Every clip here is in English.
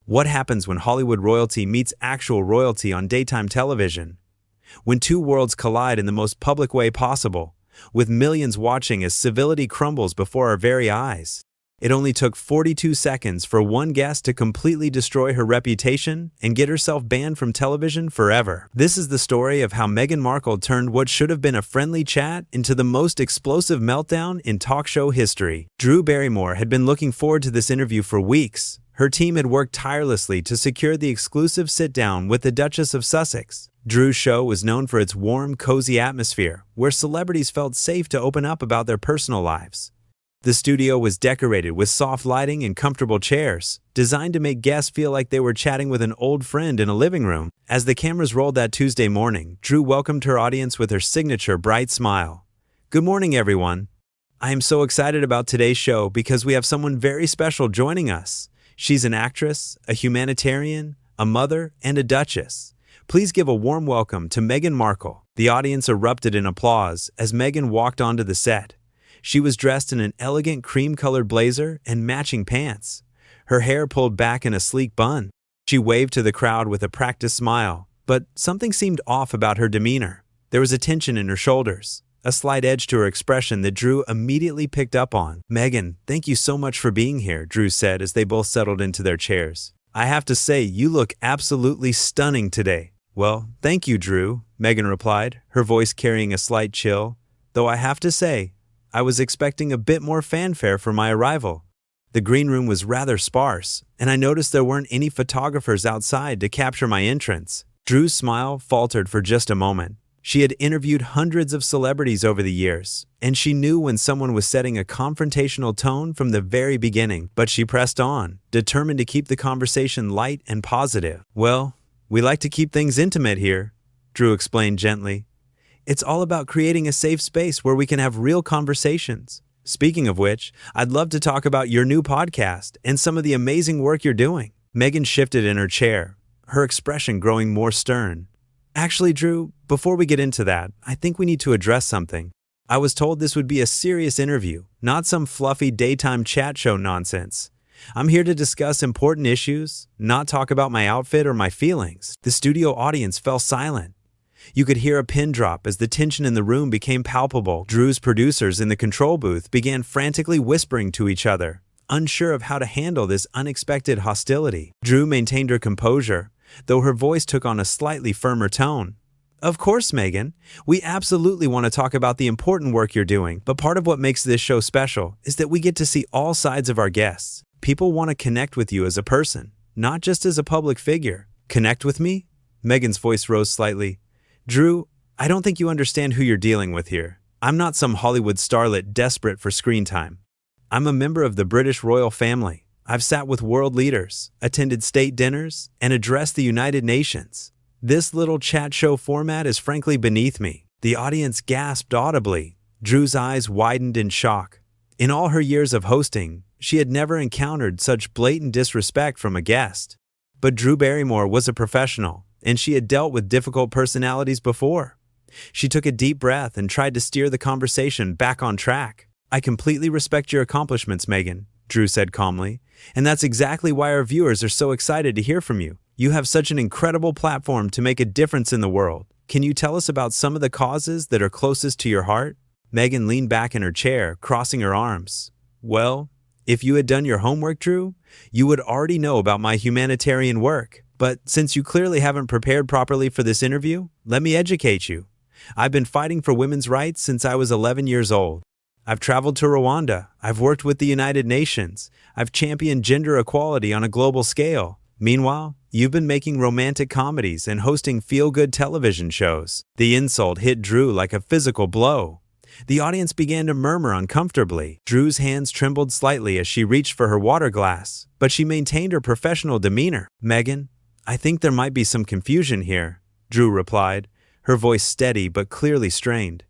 What happens when Hollywood royalty meets actual royalty on daytime television? When two worlds collide in the most public way possible, with millions watching as civility crumbles before our very eyes. It only took 42 seconds for one guest to completely destroy her reputation and get herself banned from television forever. This is the story of how Meghan Markle turned what should have been a friendly chat into the most explosive meltdown in talk show history. Drew Barrymore had been looking forward to this interview for weeks. Her team had worked tirelessly to secure the exclusive sit-down with the Duchess of Sussex. Drew's show was known for its warm, cozy atmosphere, where celebrities felt safe to open up about their personal lives. The studio was decorated with soft lighting and comfortable chairs, designed to make guests feel like they were chatting with an old friend in a living room. As the cameras rolled that Tuesday morning, Drew welcomed her audience with her signature bright smile. "Good morning, everyone. I am so excited about today's show because we have someone very special joining us. She's an actress, a humanitarian, a mother, and a duchess. Please give a warm welcome to Meghan Markle." The audience erupted in applause as Meghan walked onto the set. She was dressed in an elegant cream-colored blazer and matching pants, her hair pulled back in a sleek bun. She waved to the crowd with a practiced smile, but something seemed off about her demeanor. There was a tension in her shoulders, a slight edge to her expression that Drew immediately picked up on. "Meghan, thank you so much for being here," Drew said as they both settled into their chairs. "I have to say, you look absolutely stunning today." "Well, thank you, Drew," Meghan replied, her voice carrying a slight chill. "Though I have to say, I was expecting a bit more fanfare for my arrival." The green room was rather sparse, and I noticed there weren't any photographers outside to capture my entrance. Drew's smile faltered for just a moment. She had interviewed hundreds of celebrities over the years, and she knew when someone was setting a confrontational tone from the very beginning. But she pressed on, determined to keep the conversation light and positive. "Well, we like to keep things intimate here," Drew explained gently. "It's all about creating a safe space where we can have real conversations. Speaking of which, I'd love to talk about your new podcast and some of the amazing work you're doing." Meghan shifted in her chair, her expression growing more stern. "Actually, Drew, before we get into that, I think we need to address something. I was told this would be a serious interview, not some fluffy daytime chat show nonsense. I'm here to discuss important issues, not talk about my outfit or my feelings." The studio audience fell silent. You could hear a pin drop as the tension in the room became palpable. Drew's producers in the control booth began frantically whispering to each other, unsure of how to handle this unexpected hostility. Drew maintained her composure, though her voice took on a slightly firmer tone. "Of course, Meghan, we absolutely want to talk about the important work you're doing, but part of what makes this show special is that we get to see all sides of our guests. People want to connect with you as a person, not just as a public figure." "Connect with me?" Meghan's voice rose slightly. "Drew, I don't think you understand who you're dealing with here. I'm not some Hollywood starlet desperate for screen time. I'm a member of the British royal family. I've sat with world leaders, attended state dinners, and addressed the United Nations. This little chat show format is frankly beneath me." The audience gasped audibly. Drew's eyes widened in shock. In all her years of hosting, she had never encountered such blatant disrespect from a guest. But Drew Barrymore was a professional, and she had dealt with difficult personalities before. She took a deep breath and tried to steer the conversation back on track. "I completely respect your accomplishments, Meghan," Drew said calmly, "and that's exactly why our viewers are so excited to hear from you. You have such an incredible platform to make a difference in the world. Can you tell us about some of the causes that are closest to your heart?" Meghan leaned back in her chair, crossing her arms. "Well, if you had done your homework, Drew, you would already know about my humanitarian work. But since you clearly haven't prepared properly for this interview, let me educate you. I've been fighting for women's rights since I was 11 years old. I've traveled to Rwanda, I've worked with the United Nations, I've championed gender equality on a global scale. Meanwhile, you've been making romantic comedies and hosting feel-good television shows." The insult hit Drew like a physical blow. The audience began to murmur uncomfortably. Drew's hands trembled slightly as she reached for her water glass, but she maintained her professional demeanor. "Meghan, I think there might be some confusion here," Drew replied, her voice steady but clearly strained.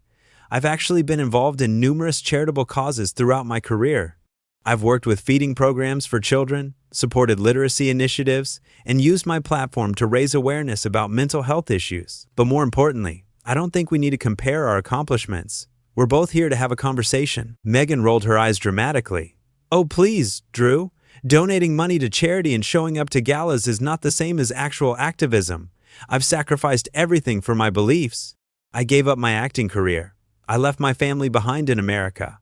"I've actually been involved in numerous charitable causes throughout my career. I've worked with feeding programs for children, supported literacy initiatives, and used my platform to raise awareness about mental health issues. But more importantly, I don't think we need to compare our accomplishments. We're both here to have a conversation." Meghan rolled her eyes dramatically. "Oh, please, Drew. Donating money to charity and showing up to galas is not the same as actual activism. I've sacrificed everything for my beliefs. I gave up my acting career. I left my family behind in America.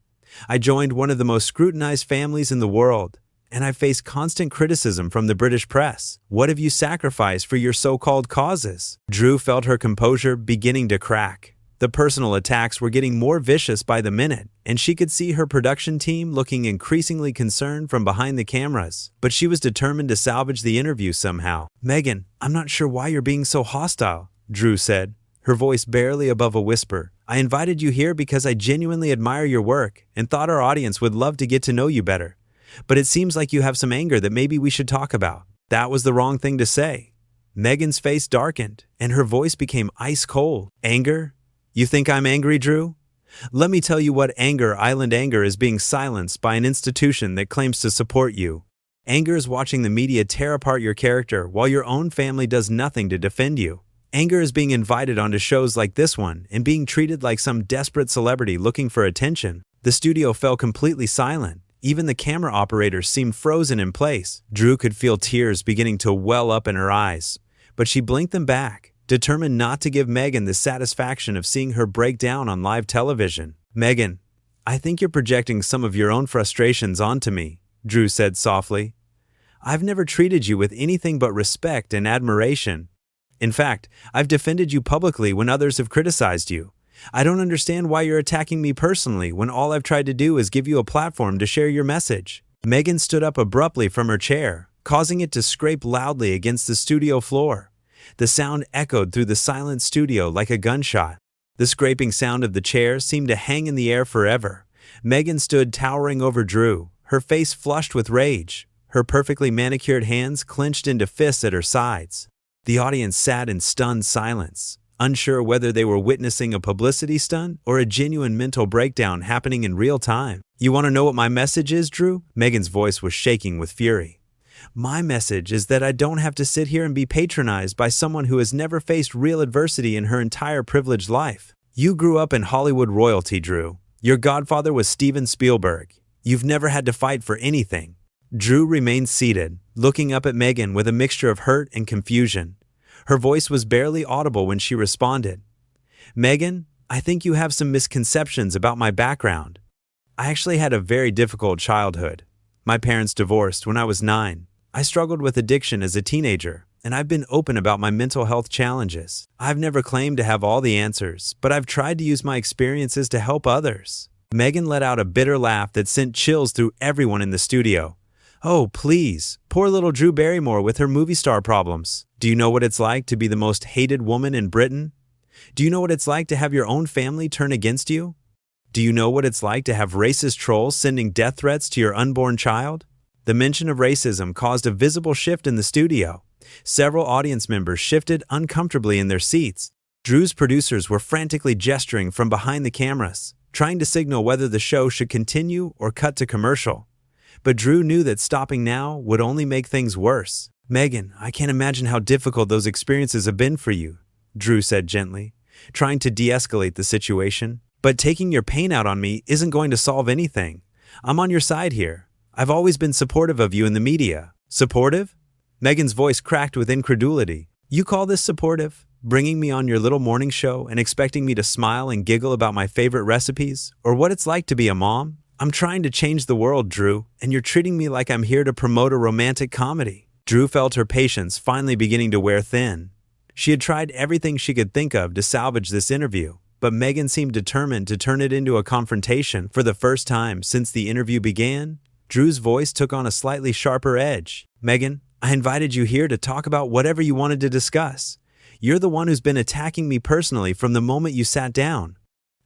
I joined one of the most scrutinized families in the world, and I faced constant criticism from the British press. What have you sacrificed for your so-called causes? Drew felt her composure beginning to crack. The personal attacks were getting more vicious by the minute, and she could see her production team looking increasingly concerned from behind the cameras. But she was determined to salvage the interview somehow. "Meghan, I'm not sure why you're being so hostile," Drew said, her voice barely above a whisper. "I invited you here because I genuinely admire your work and thought our audience would love to get to know you better. But it seems like you have some anger that maybe we should talk about." That was the wrong thing to say. Meghan's face darkened, and her voice became ice cold. "Anger? You think I'm angry, Drew? Let me tell you what island anger is being silenced by an institution that claims to support you. Anger is watching the media tear apart your character while your own family does nothing to defend you. Anger is being invited onto shows like this one and being treated like some desperate celebrity looking for attention." The studio fell completely silent. Even the camera operators seemed frozen in place. Drew could feel tears beginning to well up in her eyes, but she blinked them back, determined not to give Meghan the satisfaction of seeing her break down on live television. "Meghan, I think you're projecting some of your own frustrations onto me," Drew said softly. "I've never treated you with anything but respect and admiration. In fact, I've defended you publicly when others have criticized you. I don't understand why you're attacking me personally when all I've tried to do is give you a platform to share your message." Meghan stood up abruptly from her chair, causing it to scrape loudly against the studio floor. The sound echoed through the silent studio like a gunshot. The scraping sound of the chair seemed to hang in the air forever. Meghan stood towering over Drew, her face flushed with rage, her perfectly manicured hands clenched into fists at her sides. The audience sat in stunned silence, unsure whether they were witnessing a publicity stunt or a genuine mental breakdown happening in real time. "You want to know what my message is, Drew?" Meghan's voice was shaking with fury. "My message is that I don't have to sit here and be patronized by someone who has never faced real adversity in her entire privileged life. You grew up in Hollywood royalty, Drew. Your godfather was Steven Spielberg. You've never had to fight for anything." Drew remained seated, looking up at Meghan with a mixture of hurt and confusion. Her voice was barely audible when she responded. "Meghan, I think you have some misconceptions about my background. I actually had a very difficult childhood. My parents divorced when I was 9. I struggled with addiction as a teenager, and I've been open about my mental health challenges. I've never claimed to have all the answers, but I've tried to use my experiences to help others." Meghan let out a bitter laugh that sent chills through everyone in the studio. "Oh, please, poor little Drew Barrymore with her movie star problems. Do you know what it's like to be the most hated woman in Britain? Do you know what it's like to have your own family turn against you? Do you know what it's like to have racist trolls sending death threats to your unborn child?" The mention of racism caused a visible shift in the studio. Several audience members shifted uncomfortably in their seats. Drew's producers were frantically gesturing from behind the cameras, trying to signal whether the show should continue or cut to commercial. But Drew knew that stopping now would only make things worse. "Meghan, I can't imagine how difficult those experiences have been for you," Drew said gently, trying to de-escalate the situation. "But taking your pain out on me isn't going to solve anything. I'm on your side here. I've always been supportive of you in the media." "Supportive?" Meghan's voice cracked with incredulity. "You call this supportive? Bringing me on your little morning show and expecting me to smile and giggle about my favorite recipes, or what it's like to be a mom? I'm trying to change the world, Drew, and you're treating me like I'm here to promote a romantic comedy." Drew felt her patience finally beginning to wear thin. She had tried everything she could think of to salvage this interview, but Meghan seemed determined to turn it into a confrontation. For the first time since the interview began, Drew's voice took on a slightly sharper edge. "Meghan, I invited you here to talk about whatever you wanted to discuss. You're the one who's been attacking me personally from the moment you sat down.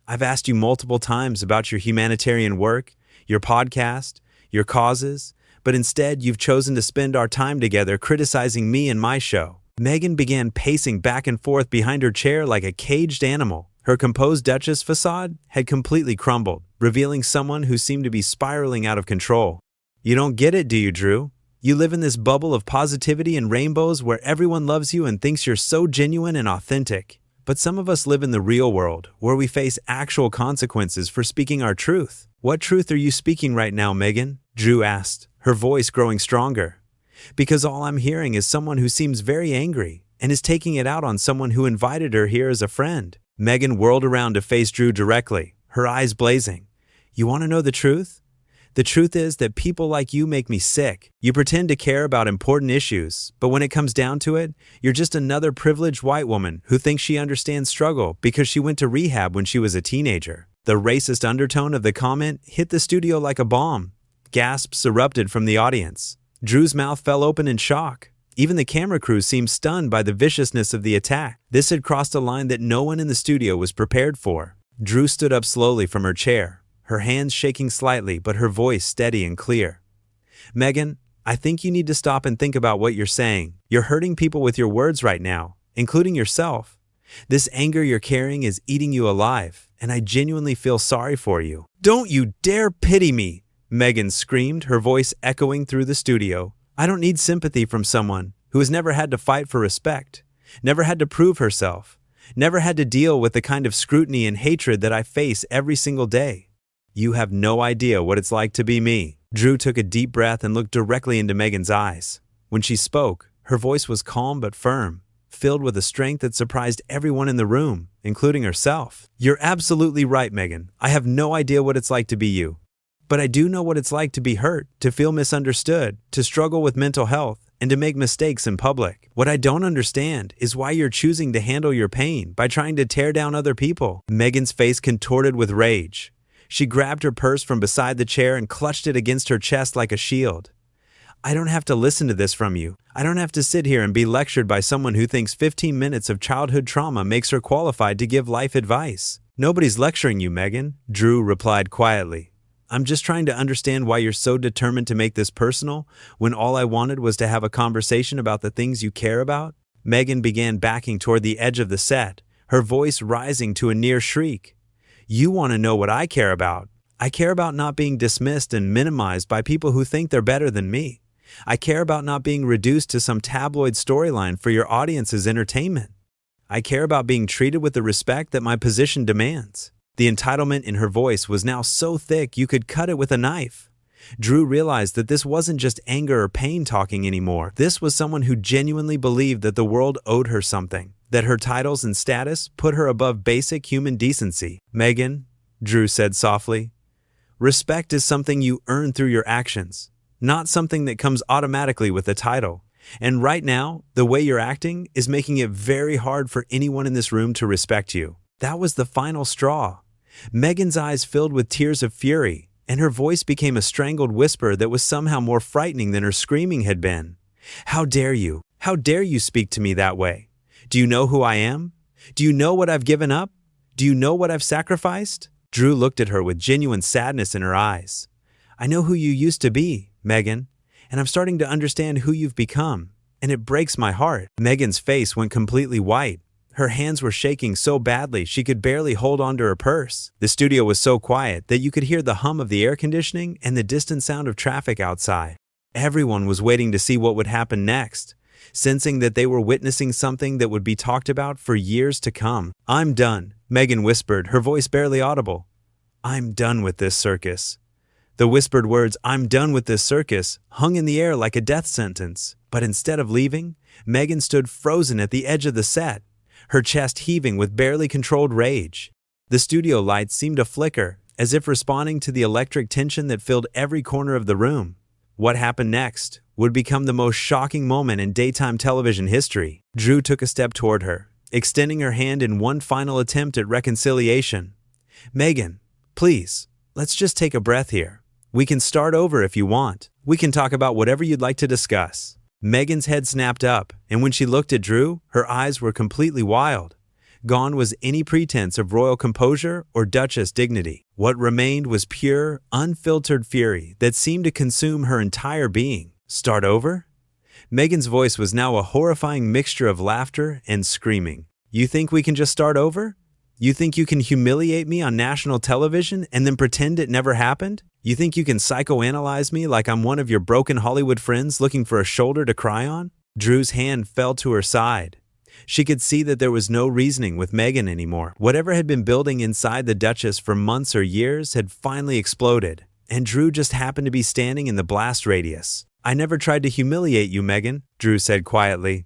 I've asked you multiple times about your humanitarian work, your podcast, your causes, but instead you've chosen to spend our time together criticizing me and my show." Meghan began pacing back and forth behind her chair like a caged animal. Her composed Duchess facade had completely crumbled, revealing someone who seemed to be spiraling out of control. "You don't get it, do you, Drew? You live in this bubble of positivity and rainbows where everyone loves you and thinks you're so genuine and authentic. But some of us live in the real world, where we face actual consequences for speaking our truth." "What truth are you speaking right now, Meghan?" Drew asked, her voice growing stronger. "Because all I'm hearing is someone who seems very angry and is taking it out on someone who invited her here as a friend." Meghan whirled around to face Drew directly, her eyes blazing. "You want to know the truth? The truth is that people like you make me sick. You pretend to care about important issues, but when it comes down to it, you're just another privileged white woman who thinks she understands struggle because she went to rehab when she was a teenager." The racist undertone of the comment hit the studio like a bomb. Gasps erupted from the audience. Drew's mouth fell open in shock. Even the camera crew seemed stunned by the viciousness of the attack. This had crossed a line that no one in the studio was prepared for. Drew stood up slowly from her chair, her hands shaking slightly but her voice steady and clear. "Meghan, I think you need to stop and think about what you're saying. You're hurting people with your words right now, including yourself. This anger you're carrying is eating you alive, and I genuinely feel sorry for you." "Don't you dare pity me!" Meghan screamed, her voice echoing through the studio. "I don't need sympathy from someone who has never had to fight for respect, never had to prove herself, never had to deal with the kind of scrutiny and hatred that I face every single day. You have no idea what it's like to be me." Drew took a deep breath and looked directly into Meghan's eyes. When she spoke, her voice was calm but firm, filled with a strength that surprised everyone in the room, including herself. "You're absolutely right, Meghan. I have no idea what it's like to be you. But I do know what it's like to be hurt, to feel misunderstood, to struggle with mental health, and to make mistakes in public. What I don't understand is why you're choosing to handle your pain by trying to tear down other people." Meghan's face contorted with rage. She grabbed her purse from beside the chair and clutched it against her chest like a shield. "I don't have to listen to this from you. I don't have to sit here and be lectured by someone who thinks 15 minutes of childhood trauma makes her qualified to give life advice." "Nobody's lecturing you, Meghan," Drew replied quietly. "I'm just trying to understand why you're so determined to make this personal when all I wanted was to have a conversation about the things you care about." Meghan began backing toward the edge of the set, her voice rising to a near shriek. "You want to know what I care about? I care about not being dismissed and minimized by people who think they're better than me. I care about not being reduced to some tabloid storyline for your audience's entertainment. I care about being treated with the respect that my position demands." The entitlement in her voice was now so thick you could cut it with a knife. Drew realized that this wasn't just anger or pain talking anymore. This was someone who genuinely believed that the world owed her something, that her titles and status put her above basic human decency. "Meghan," Drew said softly, "respect is something you earn through your actions, not something that comes automatically with a title. And right now, the way you're acting is making it very hard for anyone in this room to respect you." That was the final straw. Meghan's eyes filled with tears of fury, and her voice became a strangled whisper that was somehow more frightening than her screaming had been. "How dare you? How dare you speak to me that way? Do you know who I am? Do you know what I've given up? Do you know what I've sacrificed?" Drew looked at her with genuine sadness in her eyes. "I know who you used to be, Meghan, and I'm starting to understand who you've become, and it breaks my heart." Meghan's face went completely white. Her hands were shaking so badly she could barely hold onto her purse. The studio was so quiet that you could hear the hum of the air conditioning and the distant sound of traffic outside. Everyone was waiting to see what would happen next, sensing that they were witnessing something that would be talked about for years to come. "I'm done," Meghan whispered, her voice barely audible. "I'm done with this circus." The whispered words, "I'm done with this circus," hung in the air like a death sentence. But instead of leaving, Meghan stood frozen at the edge of the set, her chest heaving with barely controlled rage. The studio lights seemed to flicker, as if responding to the electric tension that filled every corner of the room. What happened next would become the most shocking moment in daytime television history. Drew took a step toward her, extending her hand in one final attempt at reconciliation. "Meghan, please, let's just take a breath here. We can start over if you want. We can talk about whatever you'd like to discuss." Meghan's head snapped up, and when she looked at Drew, her eyes were completely wild. Gone was any pretense of royal composure or duchess dignity. What remained was pure, unfiltered fury that seemed to consume her entire being. "Start over?" Meghan's voice was now a horrifying mixture of laughter and screaming. "You think we can just start over? You think you can humiliate me on national television and then pretend it never happened? You think you can psychoanalyze me like I'm one of your broken Hollywood friends looking for a shoulder to cry on?" Drew's hand fell to her side. She could see that there was no reasoning with Meghan anymore. Whatever had been building inside the Duchess for months or years had finally exploded, and Drew just happened to be standing in the blast radius. "I never tried to humiliate you, Meghan," Drew said quietly.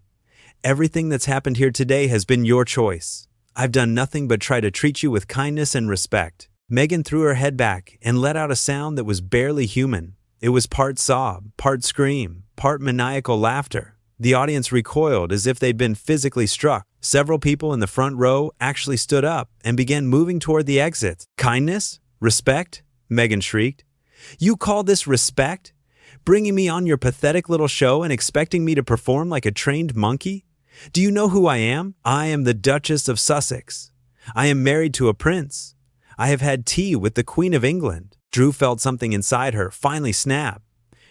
"Everything that's happened here today has been your choice. I've done nothing but try to treat you with kindness and respect." Meghan threw her head back and let out a sound that was barely human. It was part sob, part scream, part maniacal laughter. The audience recoiled as if they'd been physically struck. Several people in the front row actually stood up and began moving toward the exit. "Kindness? Respect?" Meghan shrieked. "You call this respect? Bringing me on your pathetic little show and expecting me to perform like a trained monkey? Do you know who I am? I am the Duchess of Sussex. I am married to a prince. I have had tea with the Queen of England." Drew felt something inside her finally snap.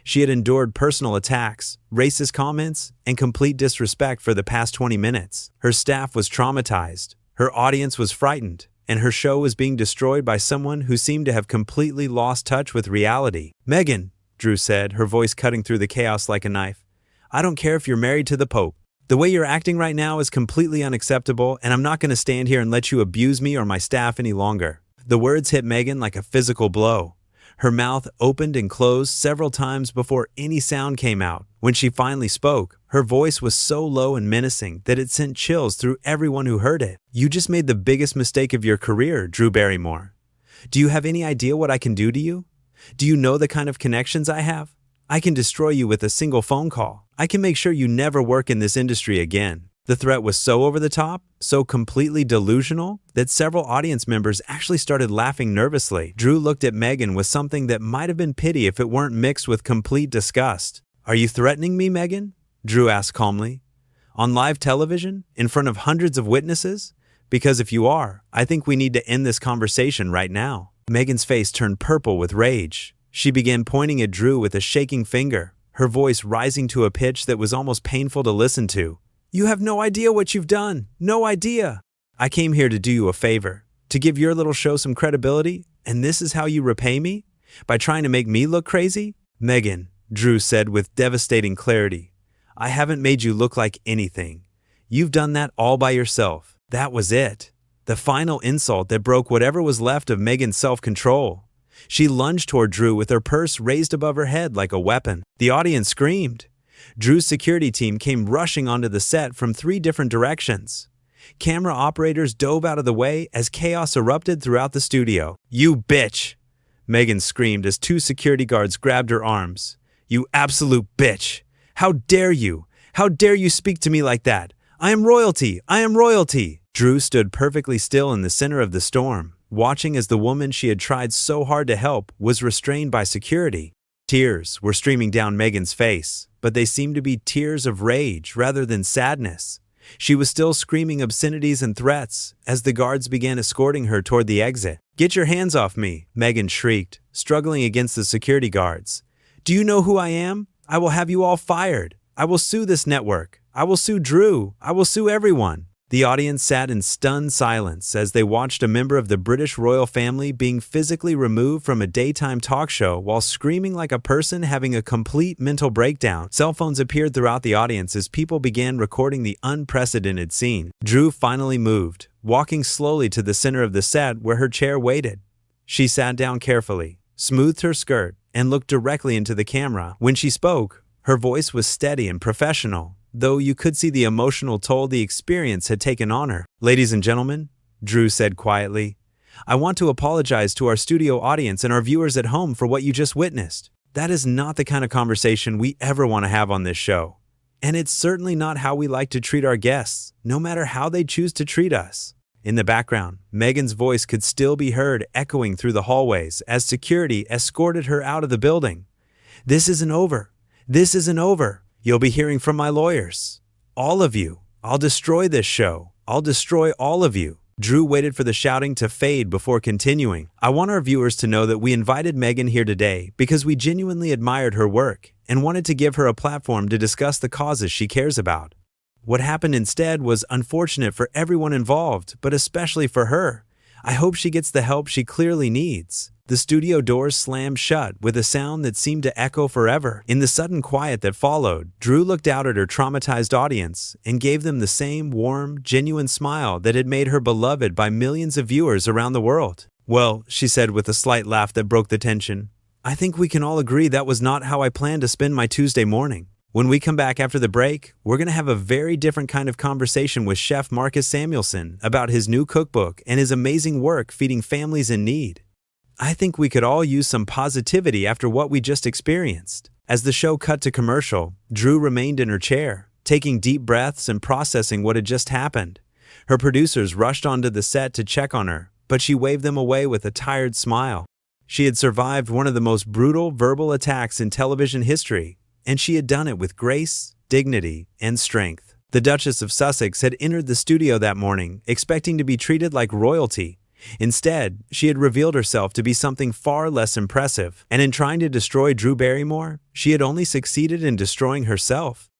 She had endured personal attacks, racist comments, and complete disrespect for the past 20 minutes. Her staff was traumatized, her audience was frightened, and her show was being destroyed by someone who seemed to have completely lost touch with reality. "Meghan," Drew said, her voice cutting through the chaos like a knife, "I don't care if you're married to the Pope. The way you're acting right now is completely unacceptable, and I'm not going to stand here and let you abuse me or my staff any longer." The words hit Meghan like a physical blow. Her mouth opened and closed several times before any sound came out. When she finally spoke, her voice was so low and menacing that it sent chills through everyone who heard it. "You just made the biggest mistake of your career, Drew Barrymore. Do you have any idea what I can do to you? Do you know the kind of connections I have? I can destroy you with a single phone call. I can make sure you never work in this industry again." The threat was so over the top, so completely delusional, that several audience members actually started laughing nervously. Drew looked at Meghan with something that might have been pity if it weren't mixed with complete disgust. "Are you threatening me, Meghan?" Drew asked calmly. "On live television? In front of hundreds of witnesses? Because if you are, I think we need to end this conversation right now." Meghan's face turned purple with rage. She began pointing at Drew with a shaking finger, her voice rising to a pitch that was almost painful to listen to. "You have no idea what you've done. No idea. I came here to do you a favor, to give your little show some credibility, and this is how you repay me? By trying to make me look crazy?" "Meghan," Drew said with devastating clarity, "I haven't made you look like anything. You've done that all by yourself." That was it. The final insult that broke whatever was left of Meghan's self-control. She lunged toward Drew with her purse raised above her head like a weapon. The audience screamed. Drew's security team came rushing onto the set from 3 different directions. Camera operators dove out of the way as chaos erupted throughout the studio. "You bitch!" Meghan screamed as 2 security guards grabbed her arms. "You absolute bitch! How dare you? How dare you speak to me like that? I am royalty! I am royalty!" Drew stood perfectly still in the center of the storm, watching as the woman she had tried so hard to help was restrained by security. Tears were streaming down Meghan's face, but they seemed to be tears of rage rather than sadness. She was still screaming obscenities and threats as the guards began escorting her toward the exit. "Get your hands off me," Meghan shrieked, struggling against the security guards. "Do you know who I am? I will have you all fired. I will sue this network. I will sue Drew. I will sue everyone." The audience sat in stunned silence as they watched a member of the British royal family being physically removed from a daytime talk show while screaming like a person having a complete mental breakdown. Cell phones appeared throughout the audience as people began recording the unprecedented scene. Drew finally moved, walking slowly to the center of the set where her chair waited. She sat down carefully, smoothed her skirt, and looked directly into the camera. When she spoke, her voice was steady and professional, though you could see the emotional toll the experience had taken on her. "Ladies and gentlemen," Drew said quietly, "I want to apologize to our studio audience and our viewers at home for what you just witnessed. That is not the kind of conversation we ever want to have on this show. And it's certainly not how we like to treat our guests, no matter how they choose to treat us." In the background, Meghan's voice could still be heard echoing through the hallways as security escorted her out of the building. "This isn't over. This isn't over. You'll be hearing from my lawyers. All of you. I'll destroy this show. I'll destroy all of you." Drew waited for the shouting to fade before continuing. "I want our viewers to know that we invited Meghan here today because we genuinely admired her work and wanted to give her a platform to discuss the causes she cares about. What happened instead was unfortunate for everyone involved, but especially for her. I hope she gets the help she clearly needs." The studio doors slammed shut with a sound that seemed to echo forever. In the sudden quiet that followed, Drew looked out at her traumatized audience and gave them the same warm, genuine smile that had made her beloved by millions of viewers around the world. "Well," she said with a slight laugh that broke the tension, I think we can all agree that was not how I planned to spend my Tuesday morning. When we come back after the break, we're going to have a very different kind of conversation with Chef Marcus Samuelsson about his new cookbook and his amazing work feeding families in need. I think we could all use some positivity after what we just experienced. As the show cut to commercial, Drew remained in her chair, taking deep breaths and processing what had just happened. Her producers rushed onto the set to check on her, but she waved them away with a tired smile. She had survived one of the most brutal verbal attacks in television history, and she had done it with grace, dignity, and strength. The Duchess of Sussex had entered the studio that morning, expecting to be treated like royalty. Instead, she had revealed herself to be something far less impressive, and in trying to destroy Drew Barrymore, she had only succeeded in destroying herself.